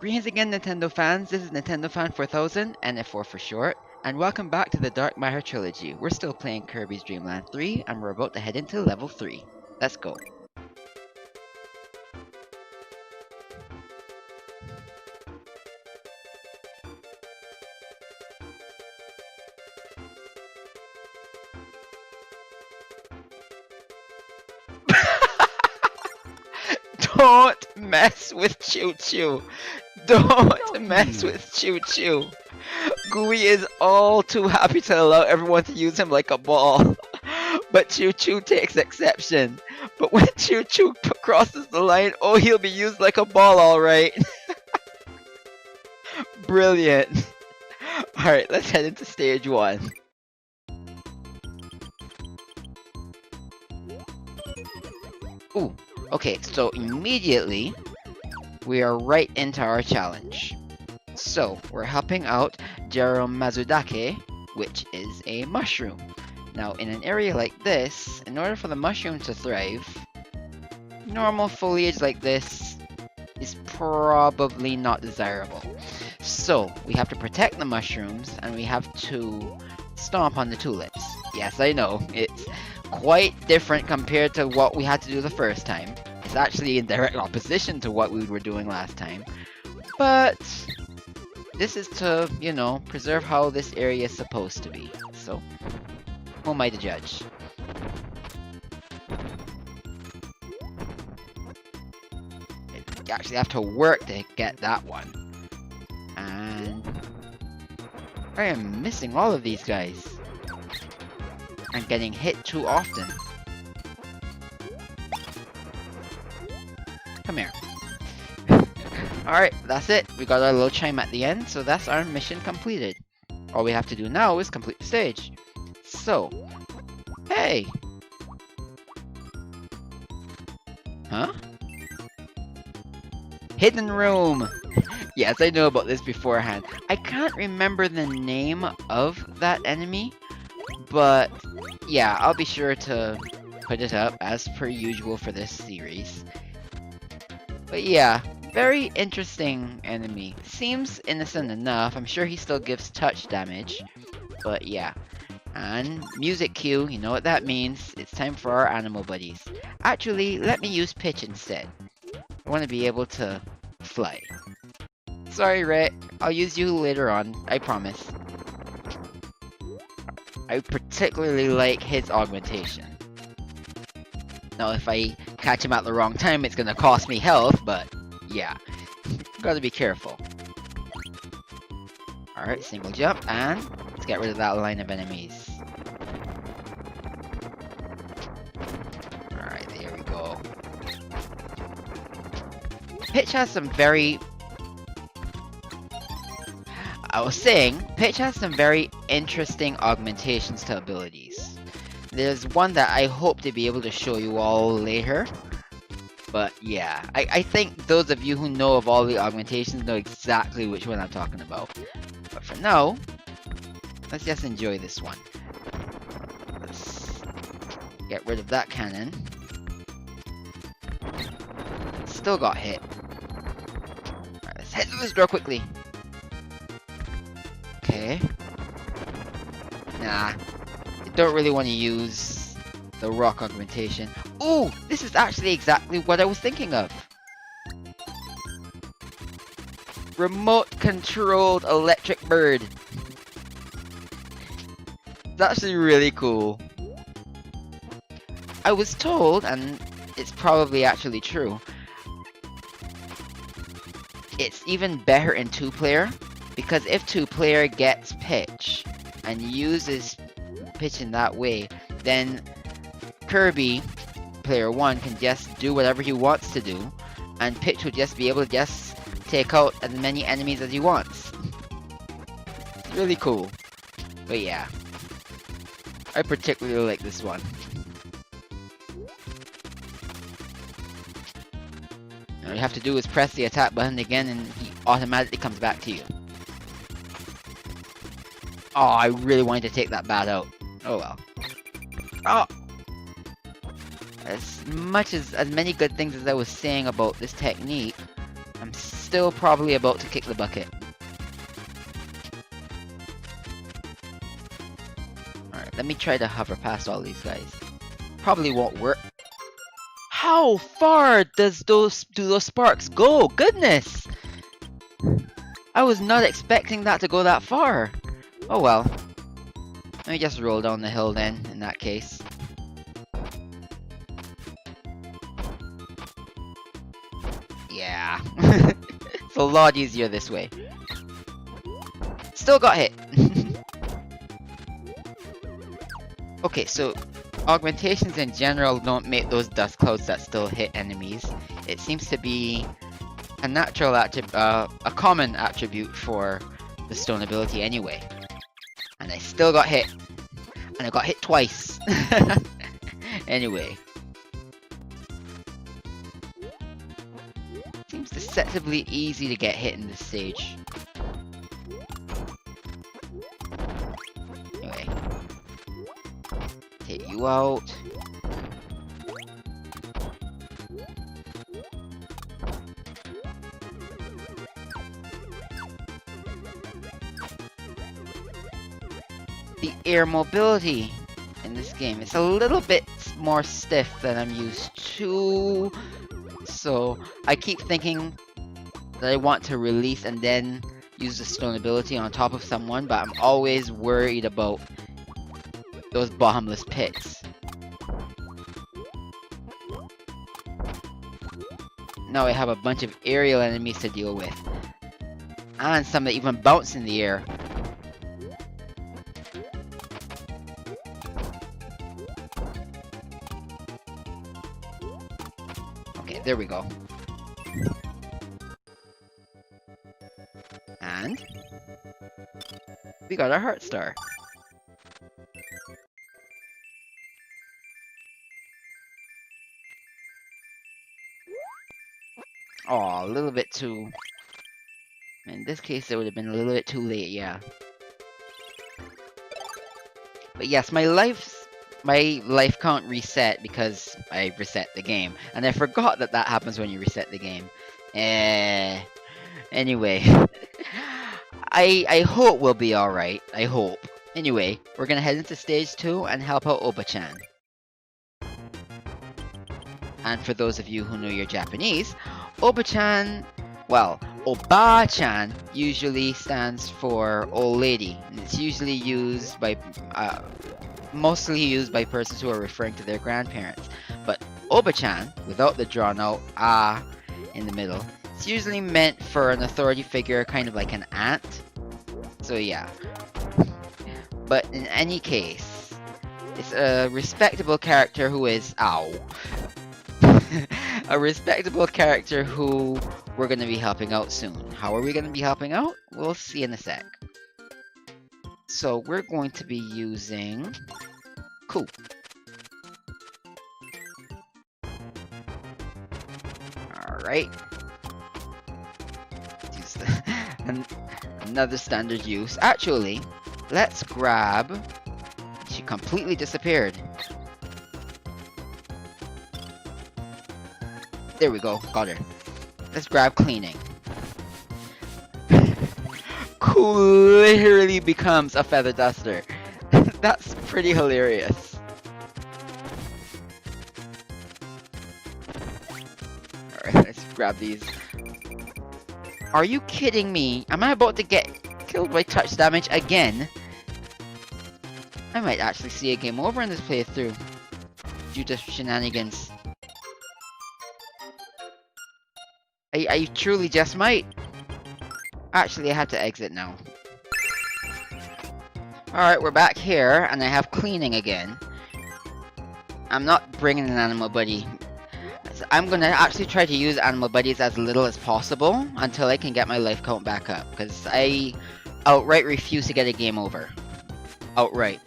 Greetings again, Nintendo fans. This is Nintendo Fan 4000, NF4 for short, and welcome back to the Dark Matter Trilogy. We're still playing Kirby's Dream Land 3, and we're about to head into level 3. Let's go. Don't mess with Chu Chu. Don't mess with Chu Chu. Gooey is all too happy to allow everyone to use him like a ball. But Chu Chu takes exception. But when Chu Chu crosses the line, oh, he'll be used like a ball, alright. Brilliant. Alright, let's head into stage 1. Ooh. Okay, so immediately, we are right into our challenge. So, we're helping out Mazudake, which is a mushroom. Now, in an area like this, in order for the mushroom to thrive, normal foliage like this is probably not desirable. So, we have to protect the mushrooms, and we have to stomp on the tulips. Yes, I know, it's quite different compared to what we had to do the first time. It's actually in direct opposition to what we were doing last time. But this is to, you know, preserve how this area is supposed to be. So, who am I to judge? You actually have to work to get that one. And I am missing all of these guys. And getting hit too often. Come here. Alright, that's it. We got our little chime at the end, so that's our mission completed. All we have to do now is complete the stage. So, hey! Huh? Hidden room! Yes, I know about this beforehand. I can't remember the name of that enemy, but yeah, I'll be sure to put it up as per usual for this series. But yeah, very interesting enemy. Seems innocent enough. I'm sure he still gives touch damage. But yeah. And music cue, you know what that means. It's time for our animal buddies. Actually, let me use pitch instead. I want to be able to fly. Sorry, Rhett. I'll use you later on. I promise. I particularly like his augmentation. Now, if I catch him at the wrong time, it's gonna cost me health, but yeah. Gotta be careful. Alright, single jump, and let's get rid of that line of enemies. Alright, there we go. Pitch has some very... I was saying, Pitch has some very interesting augmentations to abilities. There's one that I hope to be able to show you all later. But yeah, I think those of you who know of all the augmentations know exactly which one I'm talking about. But for now, let's just enjoy this one. Let's get rid of that cannon. Still got hit. Alright, let's head to this door quickly. Okay. Nah. I don't really want to use the rock augmentation. Ooh! This is actually exactly what I was thinking of. Remote controlled electric bird. It's actually really cool. I was told, and it's probably actually true, it's even better in 2-player, because if 2-player gets pitch and uses pitch in that way, then Kirby, player 1, can just do whatever he wants to do, and Pitch will just be able to just take out as many enemies as he wants. It's really cool. But yeah, I particularly like this one. All you have to do is press the attack button again and he automatically comes back to you. Oh, I really wanted to take that bat out. Oh well. Oh! As many good things as I was saying about this technique, I'm still probably about to kick the bucket. Alright, let me try to hover past all these guys. Probably won't work. How far do those sparks go? Goodness! I was not expecting that to go that far. Oh well. Let me just roll down the hill then, in that case. Yeah. It's a lot easier this way. Still got hit. Okay, so augmentations in general don't make those dust clouds that still hit enemies. It seems to be a natural a common attribute for the stone ability anyway. And I still got hit. And I got hit twice. Anyway. Seems deceptively easy to get hit in this stage. Anyway. Take you out. The air mobility in this game is a little bit more stiff than I'm used to. So I keep thinking that I want to release and then use the stone ability on top of someone, but I'm always worried about those bottomless pits. Now I have a bunch of aerial enemies to deal with. And some that even bounce in the air. Okay, there we go. And we got our heart star. Oh, a little bit too... In this case, it would have been a little bit too late, yeah. But yes, my life count reset because I reset the game. And I forgot that that happens when you reset the game. Anyway. I hope we'll be alright. I hope. Anyway, we're gonna head into stage 2 and help out Oba-chan. And for those of you who know your Japanese, Oba-chan, well, Oba-chan usually stands for old lady. And it's usually used by, mostly used by persons who are referring to their grandparents. But Oba-chan, without the drawn out ah in the middle, it's usually meant for an authority figure, kind of like an aunt. So yeah. But in any case, it's a respectable character who is... Ow. A respectable character who we're going to be helping out soon. How are we going to be helping out? We'll see in a sec. So we're going to be using... Cool. Alright. Use another standard use. Actually, let's grab... She completely disappeared. There we go, got her. Let's grab cleaning. Who literally becomes a feather duster. That's pretty hilarious. Alright, let's grab these. Are you kidding me? Am I about to get killed by touch damage again? I might actually see a game over in this playthrough due to shenanigans. I truly just might. Actually, I have to exit now. Alright, we're back here, and I have cleaning again. I'm not bringing an animal buddy. I'm gonna actually try to use animal buddies as little as possible until I can get my life count back up, because I outright refuse to get a game over. Outright.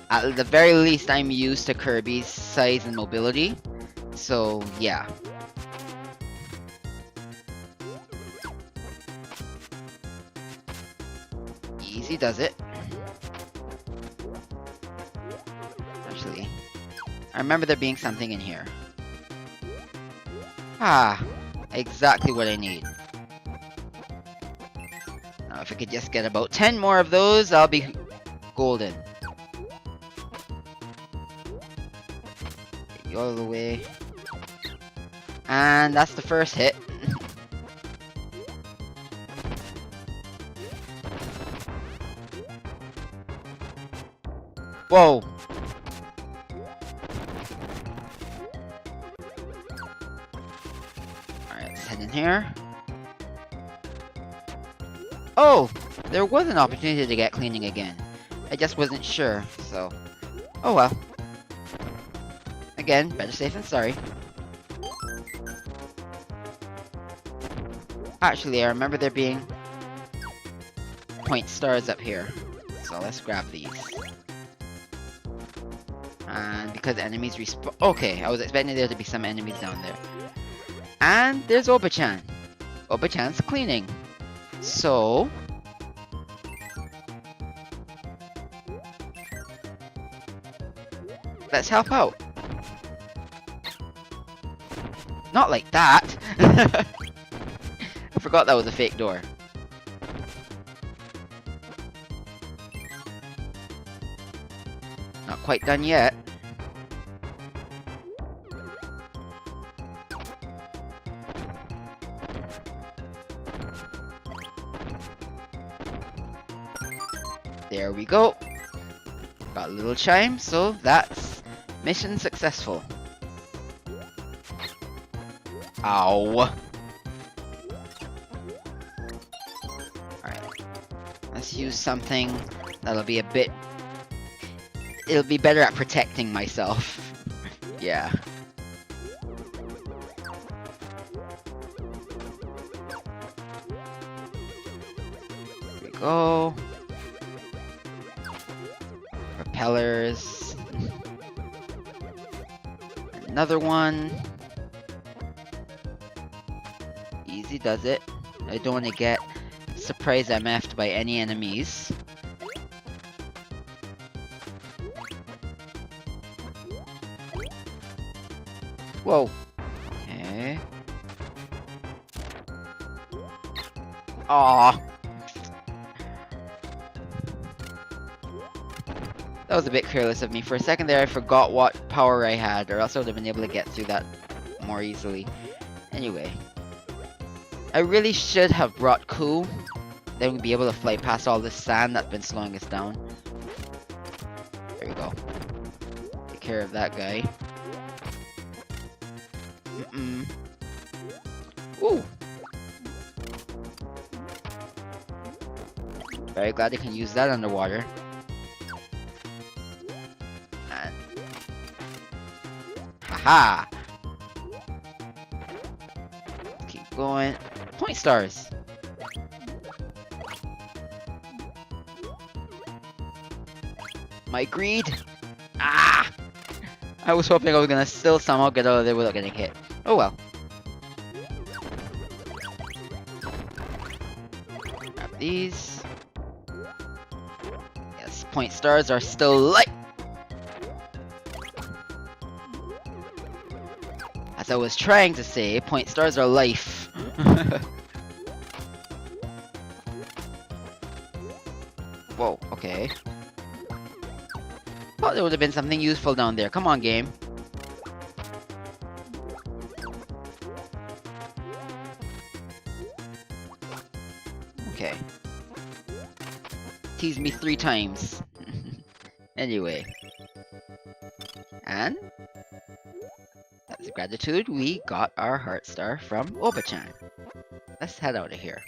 At the very least, I'm used to Kirby's size and mobility, so yeah. Easy does it. Actually, I remember there being something in here. Ah, exactly what I need. If I could just get about 10 more of those, I'll be golden. All the way. And that's the first hit. Whoa! Alright, let's head in here. Oh! There was an opportunity to get cleaning again. I just wasn't sure, so... Oh well. Again, better safe than sorry. Actually, I remember there being point stars up here. So let's grab these. And because enemies respawn... Okay, I was expecting there to be some enemies down there. And there's Oba-chan. Oba-chan's cleaning. So... let's help out. Not like that! I forgot that was a fake door. Not quite done yet. There we go. Got a little chime, so that's mission successful. Ow. Alright. Let's use something that'll be a bit... it'll be better at protecting myself. Yeah. Here we go. Propellers. Another one. Easy does it. I don't want to get surprise MF'd by any enemies. Whoa. Okay. Aww. That was a bit careless of me. For a second there, I forgot what power I had, or else I would have been able to get through that more easily. Anyway. I really should have brought Ku. Then we'd be able to fly past all this sand that's been slowing us down. There we go. Take care of that guy. Ooh! Very glad I can use that underwater. And... haha! Keep going. Point stars! My greed! Ah! I was hoping I was gonna still somehow get out of there without getting hit. Oh well. Grab these. Yes, point stars are still light! As I was trying to say, point stars are life. Whoa, okay. Thought there would have been something useful down there. Come on, game. Okay. Teased me 3 times. Anyway. And... as a gratitude, we got our heart star from Oba-chan. Let's head out of here.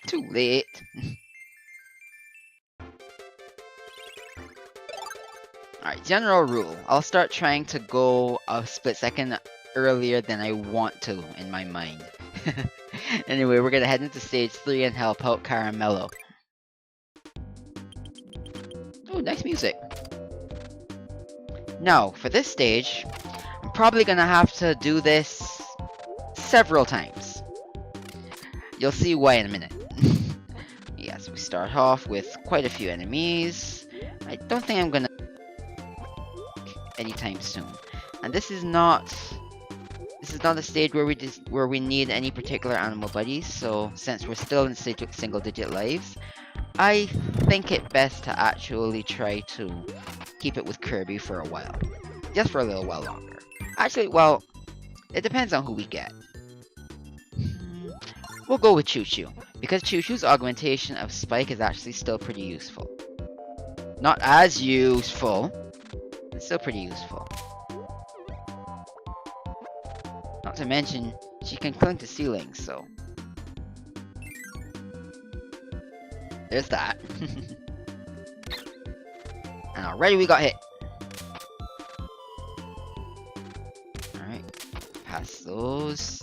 Too late. Alright, general rule. I'll start trying to go a split second earlier than I want to in my mind. Anyway, we're gonna head into stage 3 and help out Caramello. Oh, nice music. Now, for this stage, I'm probably gonna have to do this several times. You'll see why in a minute. Yes, we start off with quite a few enemies. I don't think I'm gonna anytime soon. And this is not a stage where we need any particular animal buddies. So since we're still in single digit lives, I think it best to actually try to keep it with Kirby for a while, just for a little while longer. Actually, well, it depends on who we get. We'll go with Chu Chu, because Chu Chu's augmentation of Spike is actually still pretty useful. Not as useful, but still pretty useful. Not to mention, she can cling to ceilings, so... there's that. And already we got hit. Alright, pass those.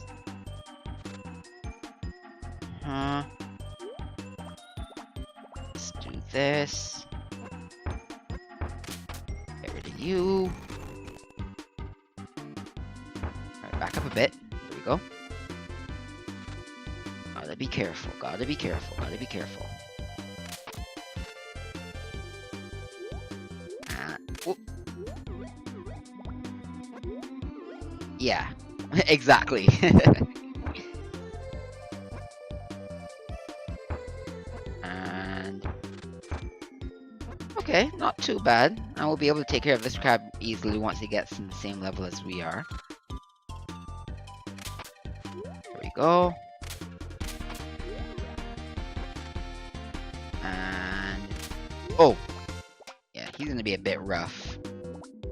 Let's do this. Get rid of you. Alright, back up a bit. There we go. Gotta be careful, gotta be careful, gotta be careful. Yeah, exactly. And... okay, not too bad. I will be able to take care of this crab easily once he gets in the same level as we are. There we go. And... oh! Yeah, he's gonna be a bit rough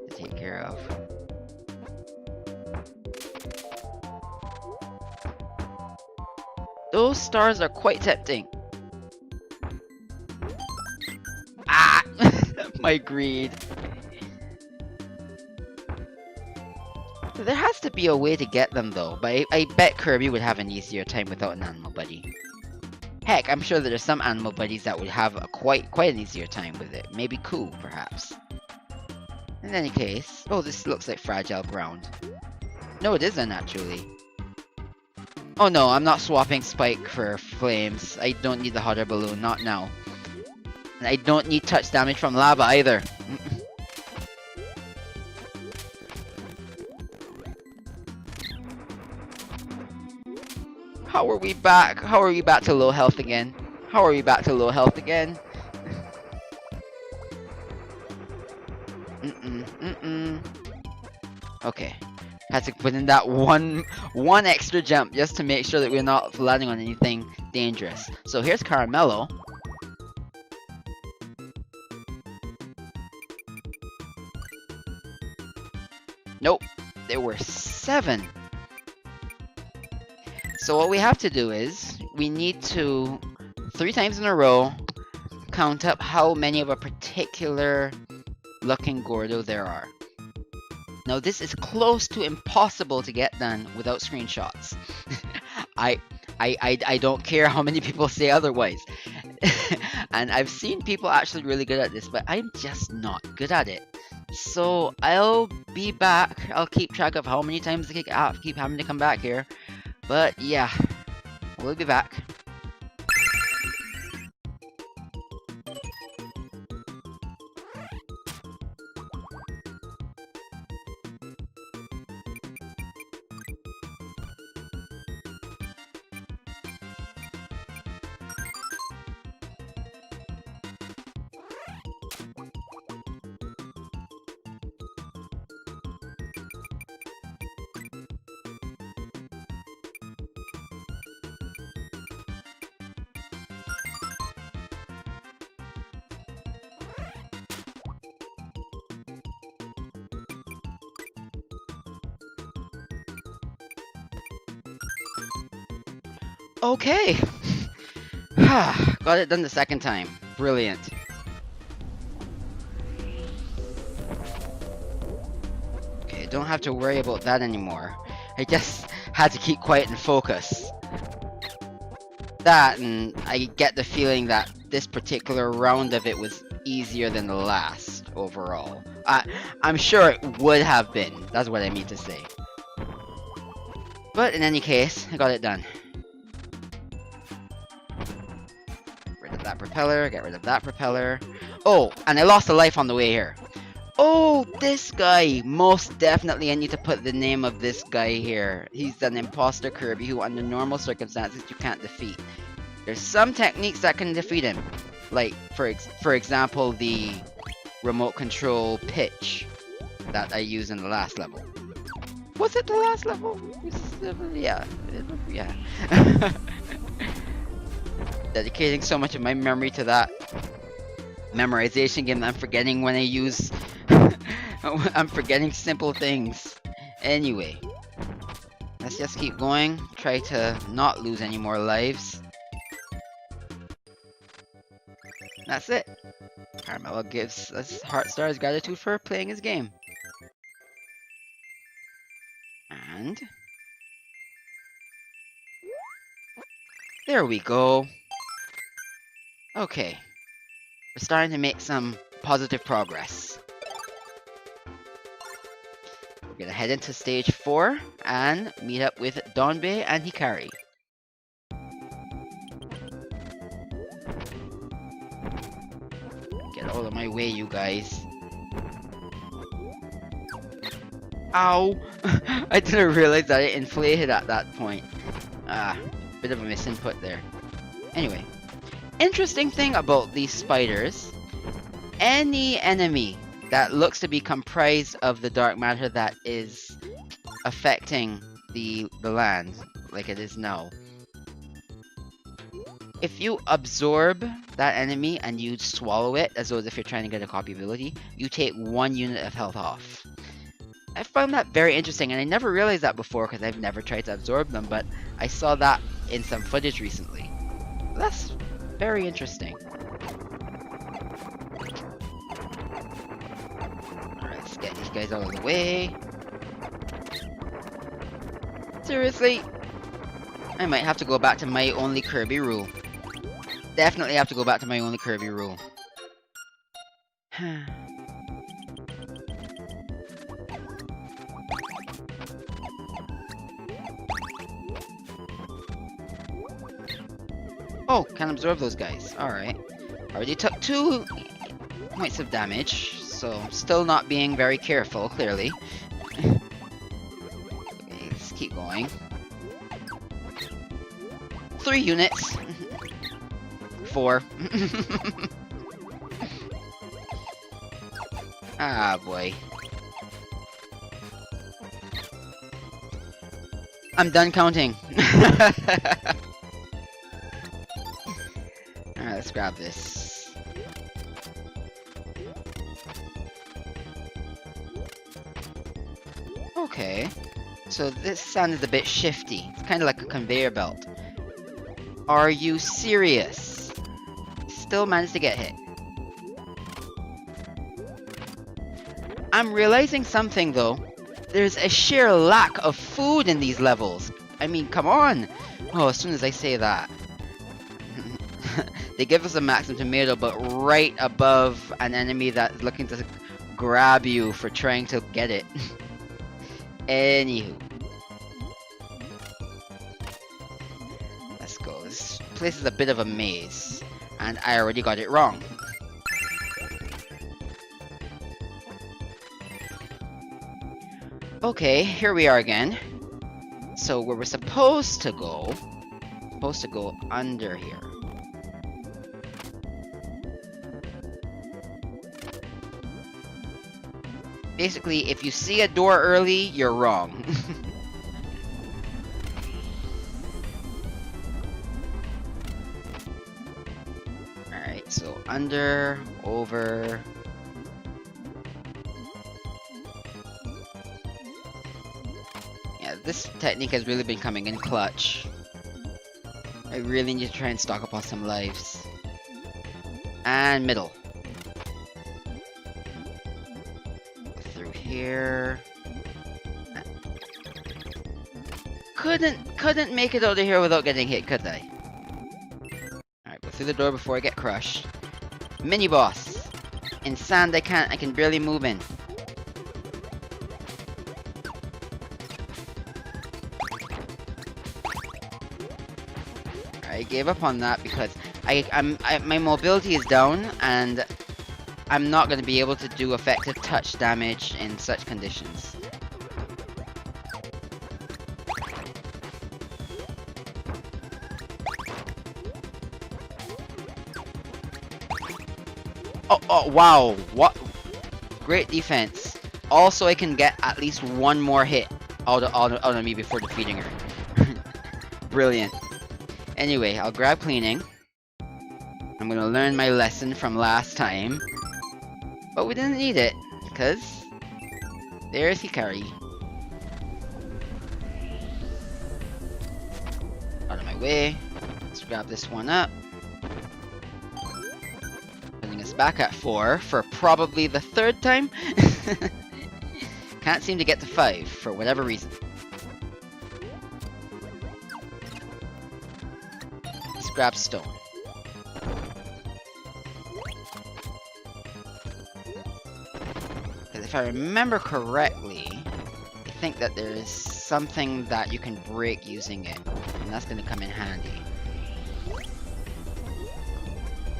to take care of. Those stars are quite tempting. Ah! My greed. There has to be a way to get them though, but I bet Kirby would have an easier time without an animal buddy. Heck, I'm sure that there's some animal buddies that would have a quite an easier time with it. Maybe Ku, perhaps. In any case... oh, this looks like fragile ground. No, it isn't actually. Oh no, I'm not swapping Spike for flames. I don't need the hot air balloon, not now. And I don't need touch damage from lava either. How are we back? How are we back to low health again? How are we back to low health again? Okay. Had to put in that one extra jump just to make sure that we're not landing on anything dangerous. So here's Caramello. Nope, there were 7. So what we have to do is, we need to, 3 times in a row, count up how many of a particular looking Gordo there are. Now this is close to impossible to get done without screenshots. I don't care how many people say otherwise. And I've seen people actually really good at this, but I'm just not good at it. So I'll be back. I'll keep track of how many times I keep having to come back here. But yeah, we'll be back. Okay. Got it done the second time. Brilliant. Okay, don't have to worry about that anymore. I just had to keep quiet and focus. That, and I get the feeling that this particular round of it was easier than the last overall. I'm sure it would have been. That's what I mean to say. But in any case, I got it done. Get rid of that propeller, get rid of that propeller. Oh, and I lost a life on the way here. Oh, this guy! Most definitely I need to put the name of this guy here. He's an imposter Kirby who under normal circumstances you can't defeat. There's some techniques that can defeat him. Like, for example, the remote control pitch that I used in the last level. Was it the last level? Yeah. Yeah. Dedicating so much of my memory to that memorization game that I'm forgetting when I use... I'm forgetting simple things. Anyway. Let's just keep going. Try to not lose any more lives. That's it. Carmelo gives us Heartstar's gratitude for playing his game. And... there we go. Okay. We're starting to make some positive progress. We're gonna head into stage 4 and meet up with Donbei and Hikari. Get out of my way, you guys. Ow! I didn't realize that it inflated at that point. Bit of a misinput there. Anyway, interesting thing about these spiders, any enemy that looks to be comprised of the dark matter that is affecting the land, like it is now, if you absorb that enemy and you swallow it, as though if you're trying to get a copy ability, you take 1 unit of health off. I found that very interesting, and I never realized that before because I've never tried to absorb them, but I saw that in some footage recently. That's very interesting. Alright, let's get these guys out of the way. Seriously? I might have to go back to my only Kirby rule. Definitely have to go back to my only Kirby rule. Oh, can absorb those guys. Alright. Already took 2 points of damage, so still not being very careful, clearly. Okay, let's keep going. 3 units. 4. Ah, boy. I'm done counting. Alright, let's grab this. Okay. So this sounded a bit shifty. It's kind of like a conveyor belt. Are you serious? Still managed to get hit. I'm realizing something though. There's a sheer lack of food in these levels. I mean, come on! Oh, as soon as I say that. They give us a maximum tomato, but right above an enemy that's looking to grab you for trying to get it. Anywho. Let's go. This place is a bit of a maze. And I already got it wrong. Okay, here we are again. So where we're supposed to go under here. Basically, if you see a door early, you're wrong. Alright, so under, over... Yeah, this technique has really been coming in clutch. I really need to try and stock up on some lives. And middle. Through here. Couldn't make it out of here without getting hit, could I? Alright, go through the door before I get crushed. Mini boss. In sand I can barely move in. I gave up on that because my mobility is down and I'm not going to be able to do effective touch damage in such conditions. Oh, wow. What? Great defense. Also, I can get at least one more hit out of me before defeating her. Brilliant. Anyway, I'll grab cleaning. I'm gonna learn my lesson from last time. But we didn't need it, because there's Hikari. Out of my way. Let's grab this one up. Putting us back at 4 for probably the 3rd time. Can't seem to get to 5 for whatever reason. Let's grab stone. If I remember correctly, I think that there is something that you can break using it, and that's going to come in handy.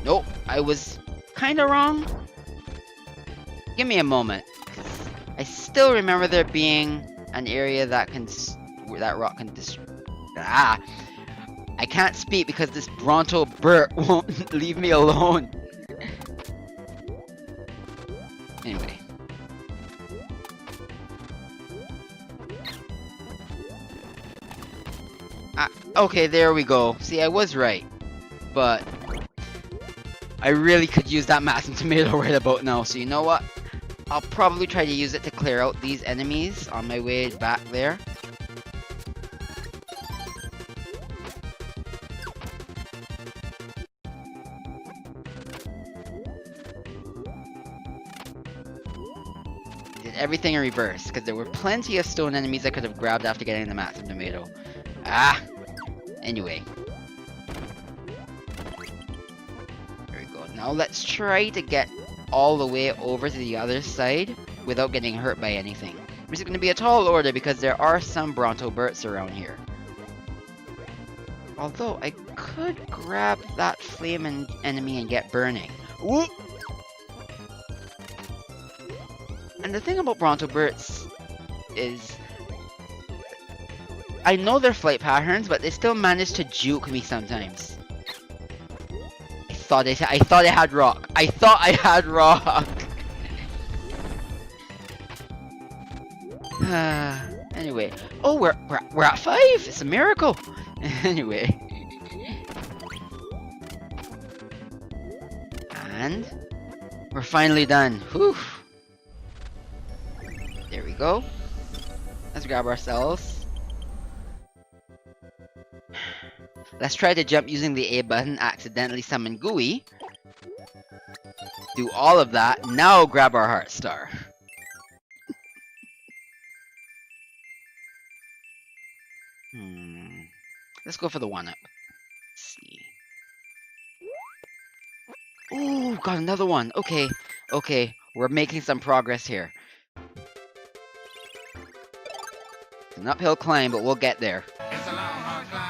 Nope, I was kind of wrong. Give me a moment, because I still remember there being an area that where that rock can I can't speak because this Bronto Burt won't leave me alone. Anyway. Okay, there we go. See, I was right. But I really could use that Massive Tomato right about now. So you know what? I'll probably try to use it to clear out these enemies on my way back there. Did everything in reverse, because there were plenty of stone enemies I could have grabbed after getting the Massive Tomato. Anyway. There we go. Now let's try to get all the way over to the other side without getting hurt by anything. This is going to be a tall order because there are some Bronto Burts around here. Although I could grab that flame enemy and get burning. Whoop! And the thing about Bronto Burts is I know their flight patterns, but they still manage to juke me sometimes. I thought I had rock. I thought I had rock. Anyway. Oh, we're at 5. It's a miracle. Anyway. And we're finally done. Whew. There we go. Let's grab ourselves. Let's try to jump using the A button, accidentally summon Gooey. Do all of that, now grab our Heart Star. Let's go for the 1-up. Let's see. Ooh, got another one. Okay, okay, we're making some progress here. It's an uphill climb, but we'll get there. It's a long, hard climb,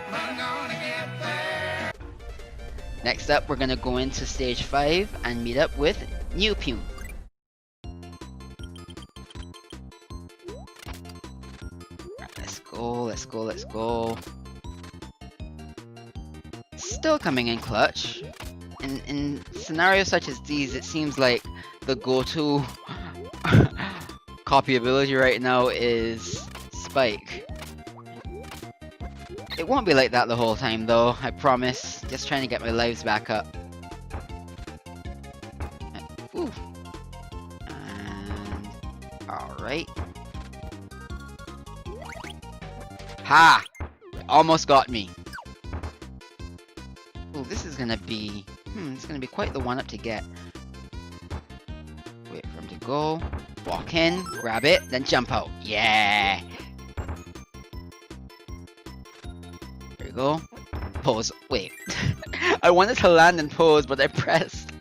but I'm gonna get there. Next up, we're gonna go into stage 5 and meet up with New Pune. Let's go, let's go, let's go. Still coming in clutch. In scenarios such as these, it seems like the go-to copy ability right now is Spike. It won't be like that the whole time though, I promise. Just trying to get my lives back up. Ooh. And... alright. Ha! Almost got me. Oh, this is gonna be... it's gonna be quite the 1-up to get. Wait for him to go. Walk in, grab it, then jump out. Yeah! There you go. Pose. Wait. I wanted to land and pose, but I pressed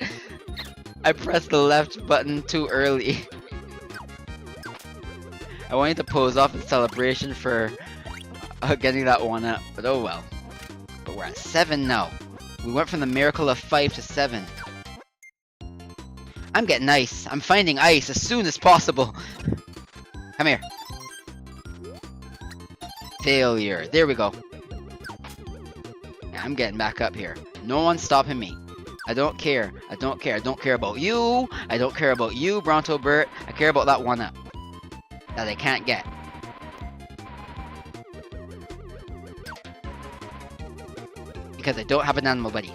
the left button too early. I wanted to pose off in celebration for getting that 1-up, but oh well. But we're at 7 now. We went from the miracle of 5 to 7. I'm getting ice. I'm finding ice as soon as possible. Come here. Failure. There we go. Yeah, I'm getting back up here. No one's stopping me. I don't care. I don't care. I don't care about you. I don't care about you, Bronto Bert. I care about that one up that I can't get. Because I don't have an animal buddy.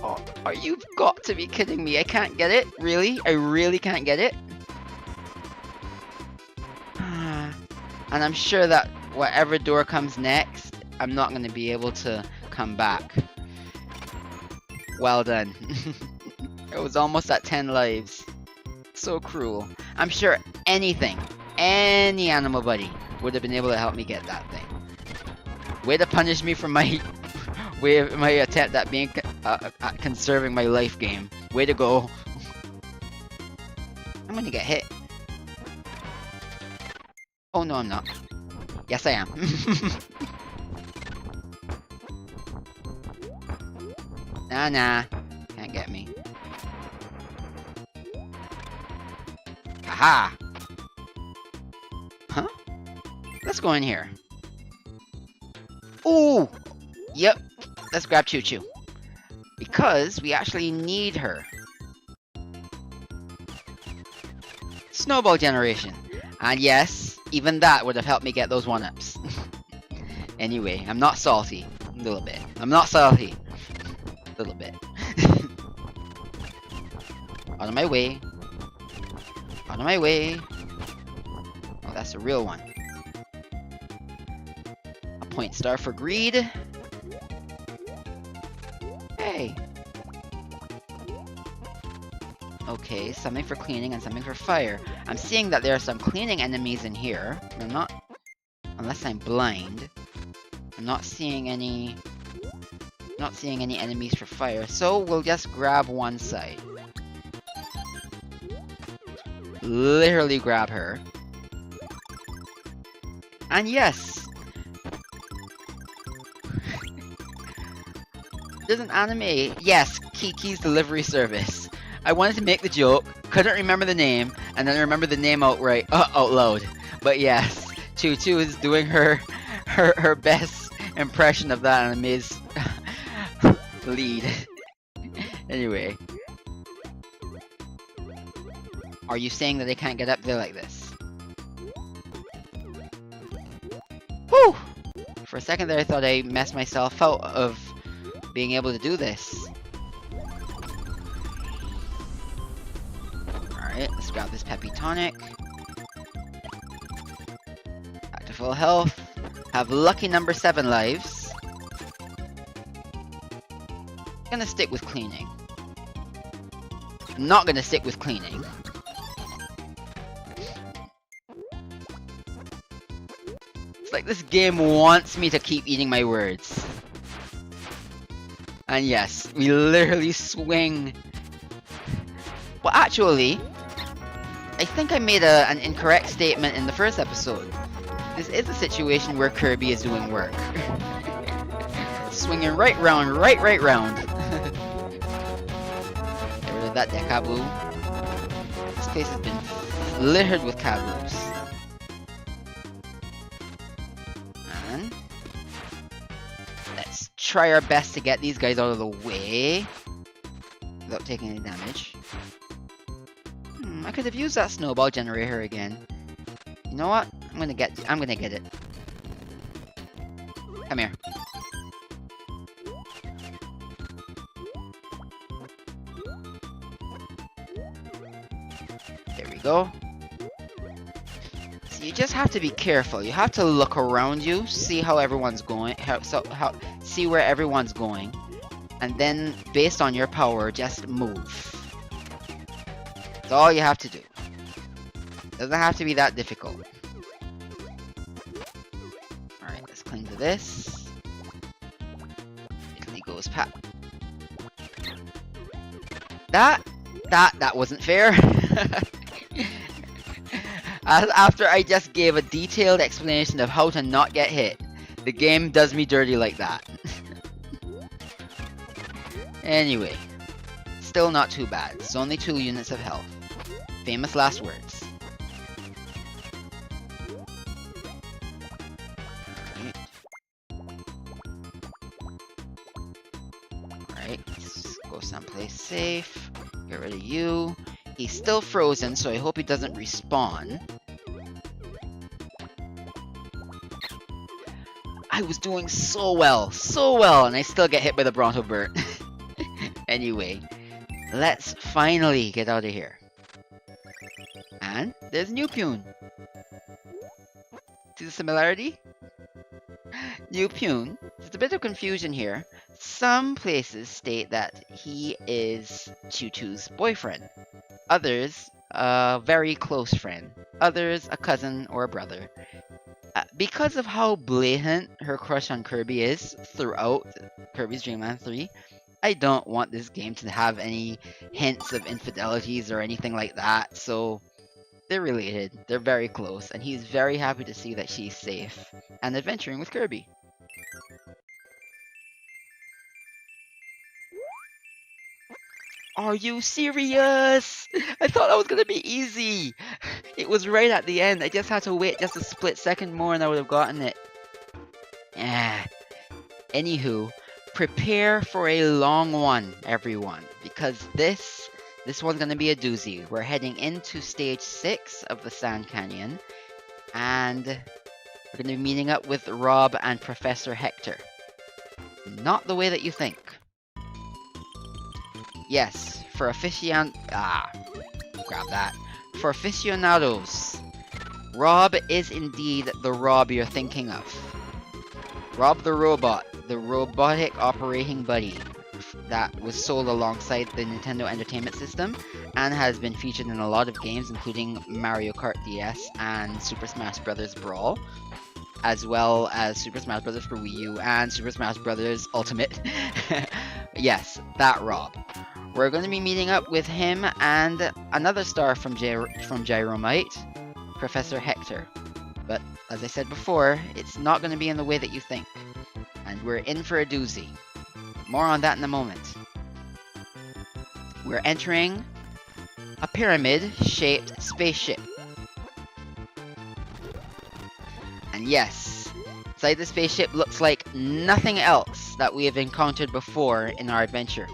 Oh, are you got to be kidding me? I can't get it? Really? I really can't get it? And I'm sure that whatever door comes next, I'm not going to be able to come back. Well done. It was almost at 10 lives. So cruel. I'm sure anything, any animal buddy would have been able to help me get that thing. Way to punish me for my attempt at being at conserving my life game. Way to go. I'm gonna get hit. Oh no, I'm not. Yes, I am. Nah. Can't get me. Aha! Huh? Let's go in here. Ooh! Yep. Let's grab Chu Chu. Because we actually need her. Snowball generation. And yes, even that would have helped me get those 1-ups. Anyway, I'm not salty. A little bit. I'm not salty. A little bit. Out of my way. Out of my way. Oh, that's a real one. A point star for greed. Hey. Okay, something for cleaning and something for fire. I'm seeing that there are some cleaning enemies in here. I'm not... Unless I'm blind. I'm not seeing any... Not seeing any enemies for fire. So we'll just grab one side. Literally grab her. And yes! There's an anime. Yes, Kiki's Delivery Service. I wanted to make the joke, couldn't remember the name, and then remember the name out loud. But yes, Chu Chu is doing her best impression of that anime's lead. Anyway. Are you saying that they can't get up there like this? Whew! For a second there I thought I messed myself out of being able to do this. Alright, let's grab this Peppy Tonic. Back to full health. Have lucky number 7 lives. Gonna stick with cleaning. I'm not gonna stick with cleaning. It's like this game wants me to keep eating my words. And yes, we literally swing. Well, actually, I think I made an incorrect statement in the first episode. This is a situation where Kirby is doing work. Swinging right round, right round. Get rid of that Decaboo. This place has been littered with caboos. And let's try our best to get these guys out of the way without taking any damage. I could have used that snowball generator again. You know what? I'm gonna get it. Come here. There we go. So you just have to be careful. You have to look around you, see how everyone's going, see where everyone's going, and then based on your power, just move. That's all you have to do. Doesn't have to be that difficult. Alright, let's cling to this. Italy goes pat. That wasn't fair. After I just gave a detailed explanation of how to not get hit, The game does me dirty like that. Anyway, still not too bad. It's only 2 units of health. Famous last words. Alright, let's go someplace safe. Get rid of you. He's still frozen, so I hope he doesn't respawn. I was doing so well, and I still get hit by the Bronto Bird. Anyway, let's finally get out of here. And there's Newpune. See the similarity? Newpune, there's a bit of confusion here. Some places state that he is Chu Chu's boyfriend. Others, a very close friend. Others, a cousin or a brother. Because of how blatant her crush on Kirby is throughout Kirby's Dream Land 3, I don't want this game to have any hints of infidelities or anything like that, so they're related, they're very close, and he's very happy to see that she's safe and adventuring with Kirby. Are you serious? I thought that was gonna be easy! It was right at the end, I just had to wait just a split second more and I would have gotten it. Anywho, prepare for a long one, everyone, because this one's gonna be a doozy. We're heading into stage 6 of the Sand Canyon, and we're gonna be meeting up with Rob and Professor Hector. Not the way that you think. Yes, for For aficionados, Rob is indeed the Rob you're thinking of. Rob the robot, the robotic operating buddy that was sold alongside the Nintendo Entertainment System and has been featured in a lot of games including Mario Kart DS and Super Smash Bros. Brawl, as well as Super Smash Bros. For Wii U and Super Smash Bros. Ultimate. Yes, that Rob. We're going to be meeting up with him and another star from Gyromite, Professor Hector. But as I said before, it's not going to be in the way that you think. And we're in for a doozy. More on that in a moment. We're entering a pyramid-shaped spaceship. And yes, inside the spaceship looks like nothing else that we have encountered before in our adventure.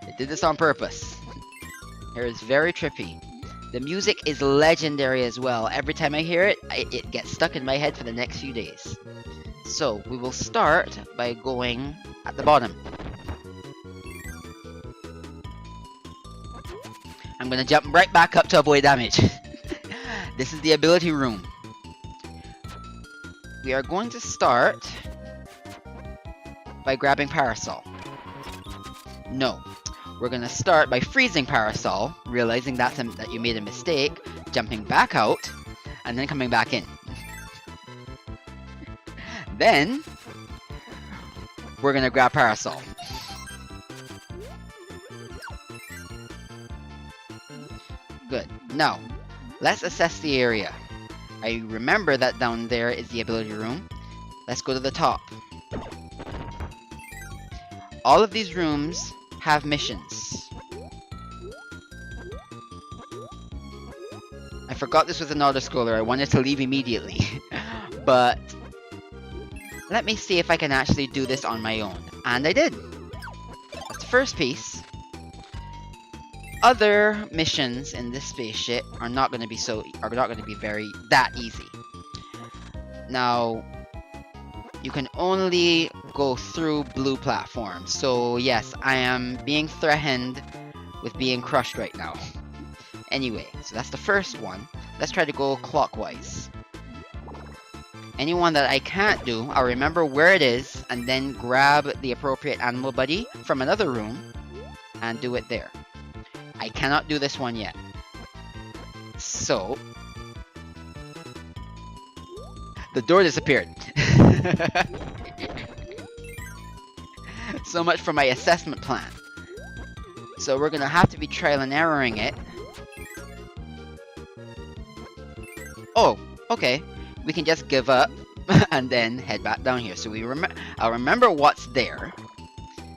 It did this on purpose. It is very trippy. The music is legendary as well. Every time I hear it, it gets stuck in my head for the next few days. So, we will start by going at the bottom. I'm gonna jump right back up to avoid damage. This is the ability room. We are going to start by grabbing Parasol. No. We're gonna start by freezing Parasol, realizing that you made a mistake, jumping back out, and then coming back in. Then, we're gonna grab Parasol. Good. Now, let's assess the area. I remember that down there is the ability room. Let's go to the top. All of these rooms have missions. I forgot this was an auto-scroller. I wanted to leave immediately. But let me see if I can actually do this on my own. And I did. That's the first piece. Other missions in this spaceship are not going to be that easy. Now, you can only go through blue platforms. So yes, I am being threatened with being crushed right now. Anyway, so that's the first one. Let's try to go clockwise. Anyone that I can't do, I'll remember where it is and then grab the appropriate animal buddy from another room and do it there. I cannot do this one yet. So, the door disappeared. So much for my assessment plan. So we're gonna have to be trial and erroring it. Oh, okay. We can just give up and then head back down here. So I'll remember what's there.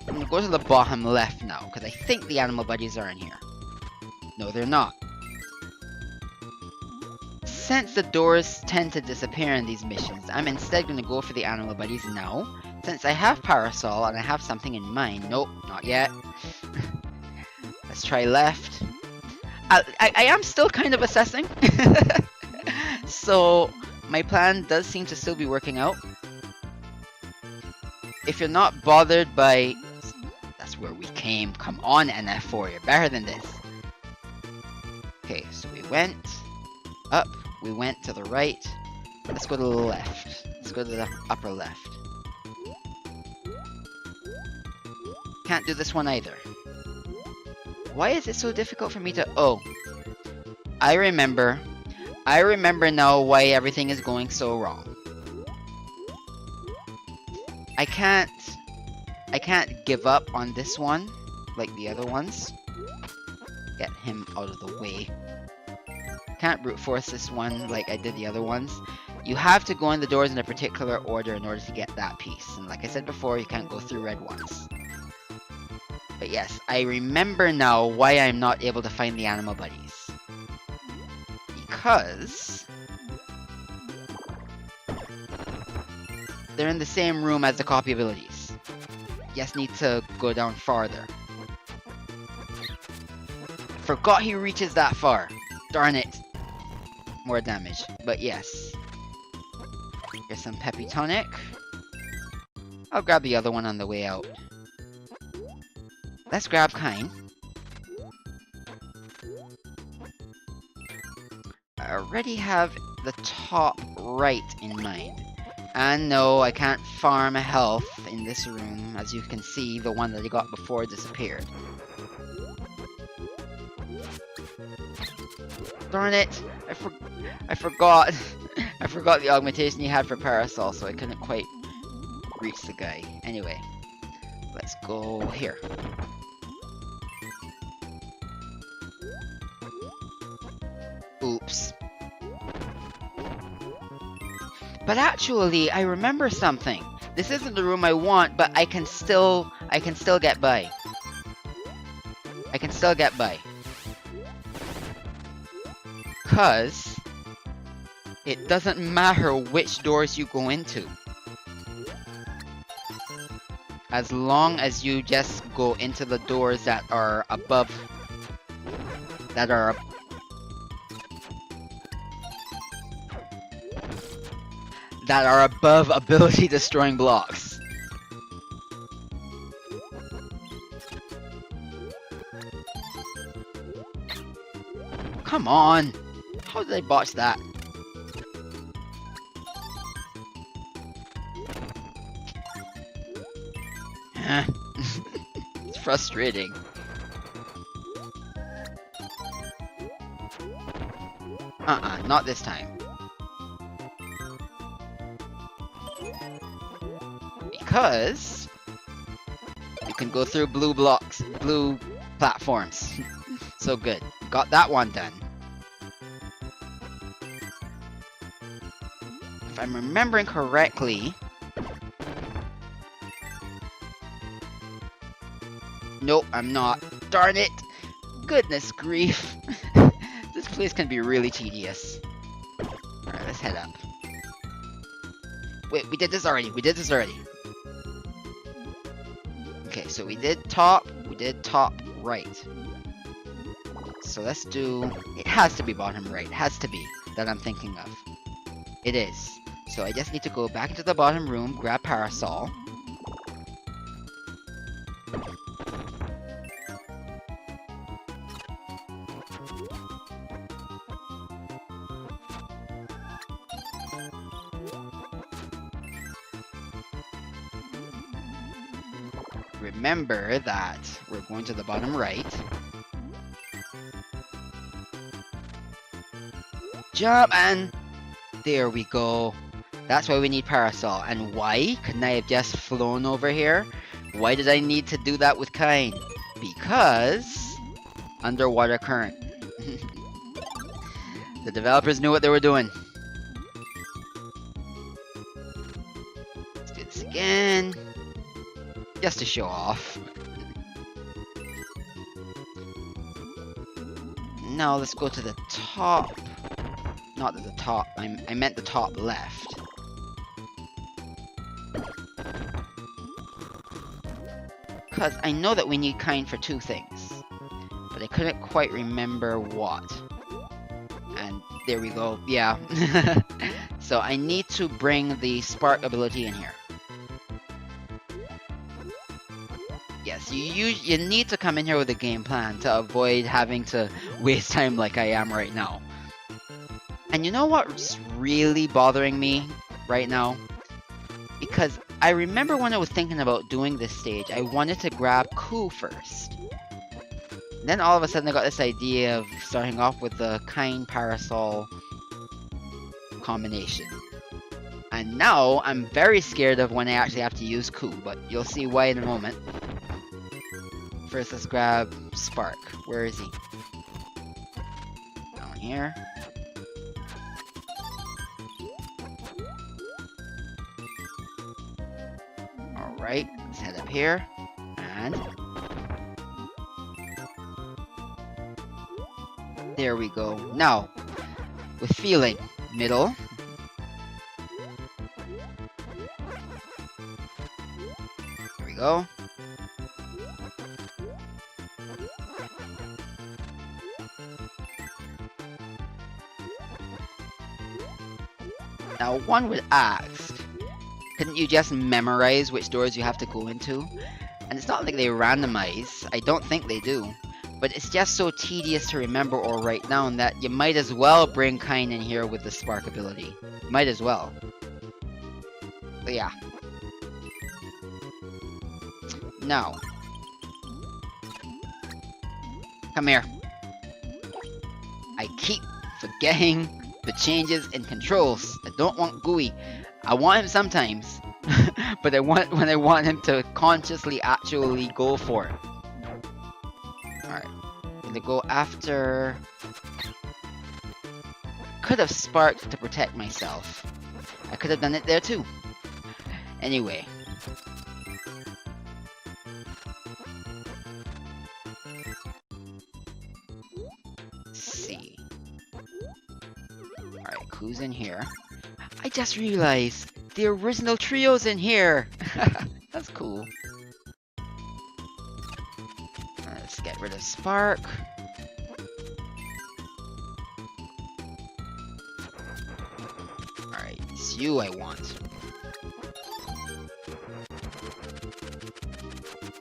I'm gonna go to the bottom left now, because I think the animal buddies are in here. No, they're not. Since the doors tend to disappear in these missions, I'm instead gonna go for the animal buddies now. Since I have Parasol and I have something in mind. Nope, not yet. Let's try left. I am still kind of assessing. So my plan does seem to still be working out. If you're not bothered by... That's where we came. Come on, NF4, you're better than this. Okay, so we went up, we went to the right. Let's go to the left. Let's go to the upper left. Can't do this one either. Why is it so difficult for me to... Oh. I remember. I remember now why everything is going so wrong. I can't give up on this one like the other ones. Get him out of the way. Can't brute force this one like I did the other ones. You have to go in the doors in a particular order in order to get that piece. And like I said before, you can't go through red ones. But yes, I remember now why I'm not able to find the animal buddies. Because they're in the same room as the copy abilities. Just need to go down farther. Forgot he reaches that far. Darn it. More damage. But yes. Here's some Peppy Tonic. I'll grab the other one on the way out. Let's grab Kine. I already have the top right in mind. And no, I can't farm health in this room. As you can see, the one that I got before disappeared. Darn it! I forgot. I forgot the augmentation he had for Parasol, so I couldn't quite reach the guy. Anyway, let's go here. Oops. But actually, I remember something. This isn't the room I want, but I can still get by. I can still get by. 'Cause it doesn't matter which doors you go into. As long as you just go into the doors that are above, that are above ability destroying blocks. Come on! How did I botch that? It's frustrating. Not this time. Because you can go through blue blocks, blue platforms. So good. Got that one done. If I'm remembering correctly... Nope, I'm not. Darn it! Goodness grief. This place can be really tedious. Alright, let's head up. Wait, we did this already. Okay, so we did top right. So let's do... It has to be bottom right. It has to be that I'm thinking of. It is. So I just need to go back into the bottom room, grab Parasol. Remember that we're going to the bottom right. Jump, and there we go. That's why we need Parasol. And why? Couldn't I have just flown over here? Why did I need to do that with Kine? Because underwater current. The developers knew what they were doing. in just to show off. Now let's go to the top. Not to the top, I meant the top left. Because I know that we need kind for two things, but I couldn't quite remember what. And there we go, yeah. So I need to bring the spark ability in here. Yes, you need to come in here with a game plan to avoid having to waste time like I am right now. And you know what's really bothering me right now? Because I remember when I was thinking about doing this stage, I wanted to grab Ku first. Then all of a sudden I got this idea of starting off with the Kind Parasol combination. And now I'm very scared of when I actually have to use Ku, but you'll see why in a moment. First let's grab Spark. Where is he? Down here. Alright, let's head up here. And there we go. Now, with feeling, middle. There we go. Now, one would ask, couldn't you just memorize which doors you have to go into? And it's not like they randomize. I don't think they do. But it's just so tedious to remember or write down that you might as well bring Kind in here with the Spark ability. Might as well. But yeah. Now. Come here. I keep forgetting the changes in controls. I don't want Gooey. I want him sometimes. But I want when I want him to consciously actually go for it. Alright. I'm gonna go after... Could have sparked to protect myself. I could have done it there too. Anyway. Let's see. Alright, Ku's in here. I just realized the original trio's in here. That's cool. Let's get rid of Spark. Alright, it's you I want.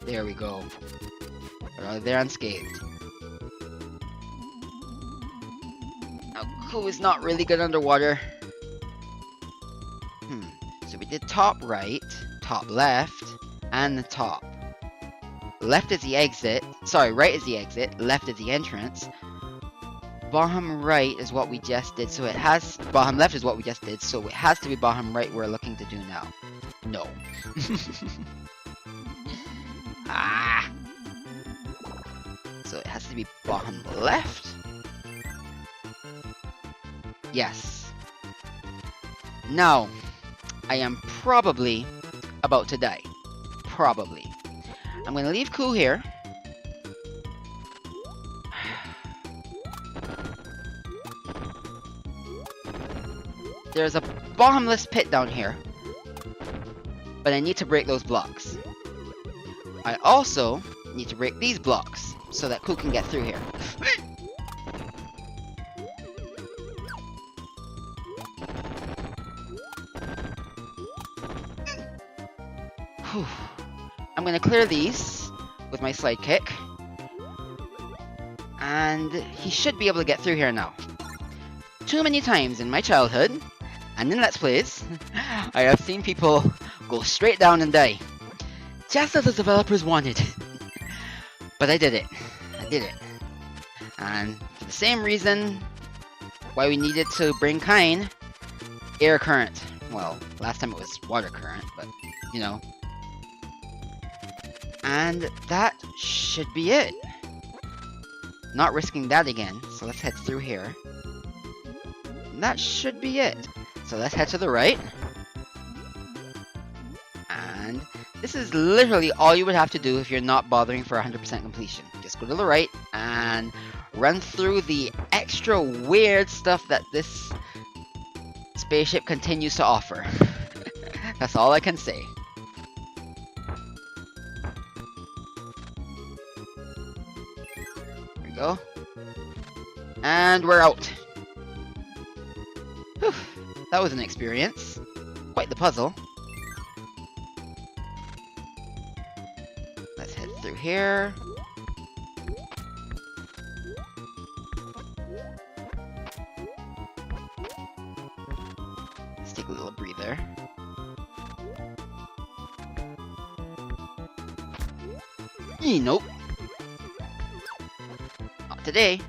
There we go. They're unscathed. Now, Ku is not really good underwater. So we did top right, top left, and the top. Left is the exit. Sorry, right is the exit. Left is the entrance. Bottom right is what we just did. So it has... Bottom left is what we just did. So it has to be bottom right we're looking to do now. No. Ah! So it has to be bottom left. Yes. Now, I am probably about to die. Probably. I'm gonna leave Ku here. There's a bottomless pit down here. But I need to break those blocks. I also need to break these blocks so that Ku can get through here. I'm gonna clear these with my slide kick. And he should be able to get through here now. Too many times in my childhood, and in Let's Plays, I have seen people go straight down and die. Just as the developers wanted. But I did it. I did it. And for the same reason why we needed to bring Kind, air current. Well, last time it was water current, but, you know. And that should be it. Not risking that again, so let's head through here. And that should be it. So let's head to the right. And This is literally all you would have to do if you're not bothering for 100% completion. Just go to the right and run through the extra weird stuff that this spaceship continues to offer. That's all I can say. There we go. And we're out. Whew. That was an experience. Quite the puzzle. Let's head through here. Let's take a little breather. Nope. Not today.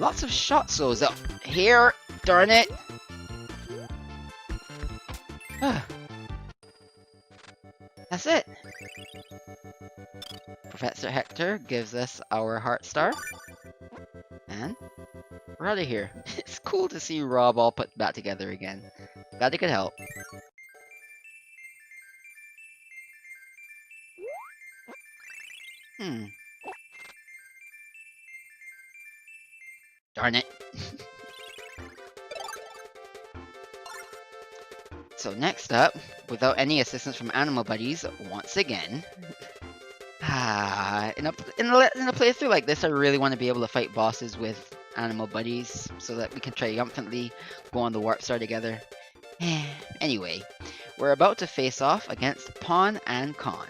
Lots of shot zones up here. Darn it. That's it. Professor Hector gives us our heart star. And we're out of here. It's cool to see Rob all put back together again. Glad he could help. Darn it. So next up, without any assistance from animal buddies, once again. In a playthrough like this, I really want to be able to fight bosses with animal buddies so that we can triumphantly go on the warp star together. Anyway, we're about to face off against Pawn and Con.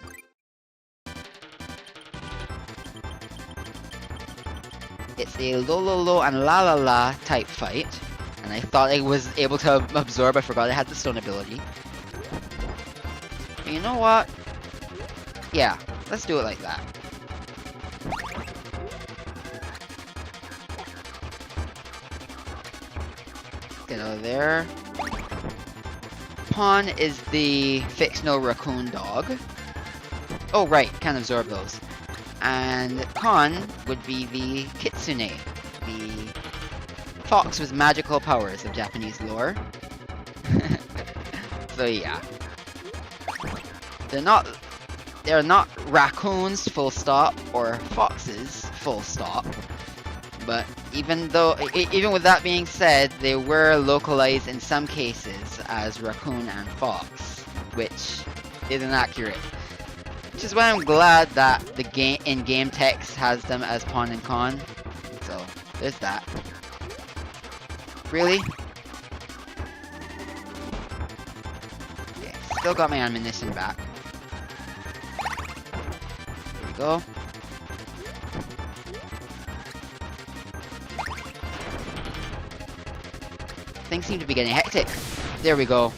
It's a lo and la type fight, and I thought I was able to absorb. I forgot I had the stone ability. And you know what? Yeah, let's do it like that. Get out of there. Pawn is the fixed no raccoon dog. Oh right, can't absorb those. And Con would be the kitsune, the fox with magical powers of Japanese lore. So yeah. They're not raccoons full stop or foxes full stop. But even with that being said, they were localized in some cases as raccoon and fox, which is inaccurate. Which is why I'm glad that the in-game text has them as Pawn and Con. So there's that. Really? Okay, still got my ammunition back. There we go. Things seem to be getting hectic. There we go.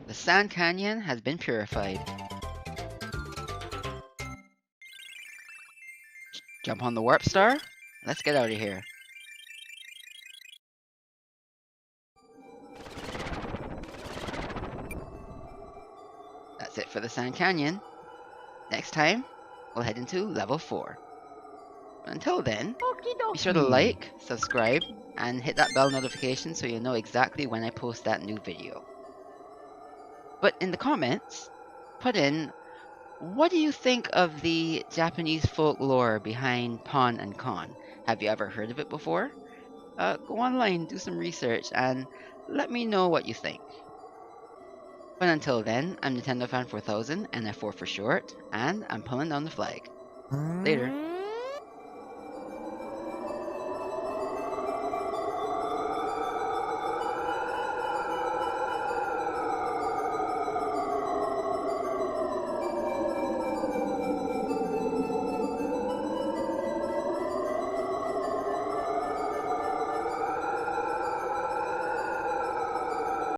The Sand Canyon has been purified. Jump on the warp star. Let's get out of here. That's it for the Sand Canyon. Next time, we'll head into level 4. But until then, be sure to like, subscribe, and hit that bell notification so you'll know exactly when I post that new video. But in the comments, put in, what do you think of the Japanese folklore behind Pawn and Con? Have you ever heard of it before? Go online, do some research, and let me know what you think. But until then, I'm Nintendo Fan 4000, NF4 for short, and I'm pulling down the flag. Later.